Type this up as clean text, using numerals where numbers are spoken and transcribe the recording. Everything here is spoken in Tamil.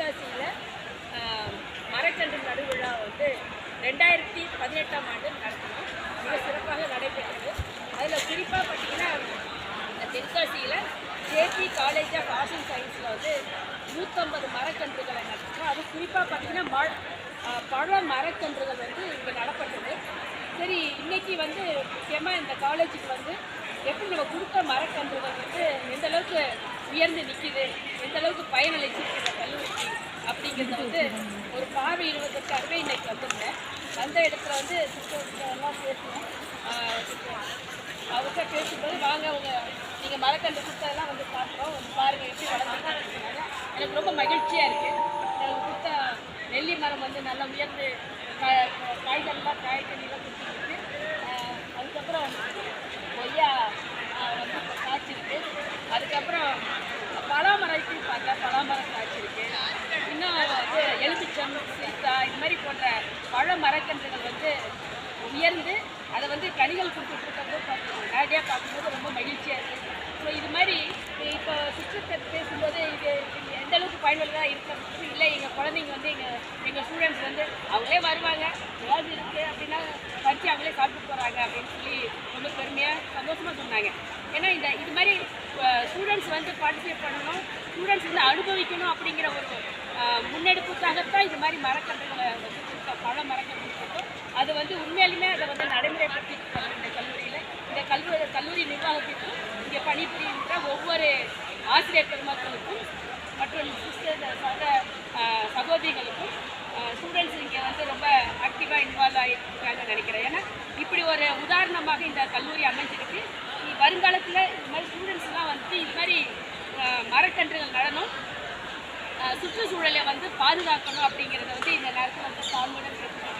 தென்காசியில் மரக்கன்று நடுவிழா வந்து 2018ஆம் ஆண்டு நடத்தணும். மிக சிறப்பாக நடைபெற்றது. அதில் குறிப்பாக பார்த்திங்கன்னா தென்காசியில் JP college of arts and சயின்ஸில் வந்து 150 மரக்கன்றுகளை நடத்தினோம். அது குறிப்பாக பார்த்திங்கன்னா பழ மரக்கன்றுகள் வந்து இங்கே நடப்பட்டது. சரி, இன்றைக்கி வந்து முக்கியமாக இந்த காலேஜுக்கு வந்து எப்படி நம்ம கொடுத்த மரக்கன்றுகள் வந்து எந்தளவுக்கு உயர்ந்து நிற்கிது, எந்தளவுக்கு பயனளிச்சிருக்கு இந்த கல்லூரிக்கு அப்படிங்கிறத வந்து ஒரு பார்வையிடுவதற்காகவே இன்றைக்கி வந்திருந்தேன். அந்த இடத்துல வந்து சிஸ்டர்லாம் பேசுவோம். அவர்கிட்ட பேசும்போது வாங்க நீங்கள் மரக்கன்று கொடுத்ததெல்லாம் வந்து பார்க்குறோம், வந்து பாருங்கள் எப்படி வளர்ந்துருக்காங்க. எனக்கு ரொம்ப மகிழ்ச்சியாக இருக்குது. எனக்கு கொடுத்த நெல்லி மரம் வந்து நல்லா உயர்ந்து காய்கறிலாம் காய்கறிலாம் கொடுத்துருக்கு. அதுக்கப்புறம் கொய்யா வந்து காய்ச்சிருக்கு. அதுக்கப்புறம் பலாமரத்தையும் பார்த்தா பலாமரம் காய்ச்சிருக்கு. இன்னும் வந்து எலுமிச்சம், சீத்தா இது மாதிரி போன்ற பழ மரக்கன்றுகள் வந்து உயர்ந்து அதை வந்து கனிகள் கொடுத்துட்ருக்கிறது நேரடியாக பார்க்கும்போது ரொம்ப மகிழ்ச்சியாக இருக்குது. ஸோ இது மாதிரி இப்போ சிஸ்டர் பேசும்போது இது எந்த அளவுக்கு பயனுள்ளதாக இருக்கிறது இல்லை, எங்கள் குழந்தைங்க வந்து எங்கள் ஸ்டூடெண்ட்ஸ் வந்து அவங்களே வருவாங்க, ஏதாவது இருக்குது அப்படின்னா பறித்து அவங்களே சாப்பிட்டு போகிறாங்க அப்படின்னு சொல்லி ரொம்ப பெருமையாக சந்தோஷமாக சொன்னாங்க. ஏன்னா இது மாதிரி ஸ்டூடெண்ட்ஸ் வந்து பார்ட்டிசிபேட் பண்ணணும், ஸ்டூடெண்ட்ஸ் வந்து அனுபவிக்கணும் அப்படிங்கிற ஒரு முன்னெடுப்புக்காகத்தான் இது மாதிரி மரக்கன்றுகளை வந்து பழ மரக்கன்று கொடுத்தோம். அது வந்து உண்மையிலுமே அதை வந்து நடைமுறைப்படுத்திட்டு இந்த கல்லூரியில் இந்த கல்லூரி நிர்வாகத்திற்கும் இங்கே பணிபுரிகின்ற ஒவ்வொரு ஆசிரியர் பெருமக்களுக்கும் மற்றும் சகோதரிகளுக்கும் ஸ்டூடெண்ட்ஸ் இங்கே வந்து ரொம்ப ஆக்டிவாக இன்வால்வ் ஆகிருக்காங்கன்னு நினைக்கிறேன். ஏன்னா இப்படி ஒரு உதாரணமாக இந்த கல்லூரி அமைஞ்சிருக்கு. வருங்காலத்தில் இது மாதிரி ஸ்டூடெண்ட்ஸ்லாம் வந்து இது மாதிரி மரக்கன்றுகள் நடனம், சுற்றுச்சூழலை வந்து பாதுகாக்கணும் அப்படிங்கிறத வந்து இந்த நேரத்தில் வந்து தாழ்வுடன் பேசுகிறேன்.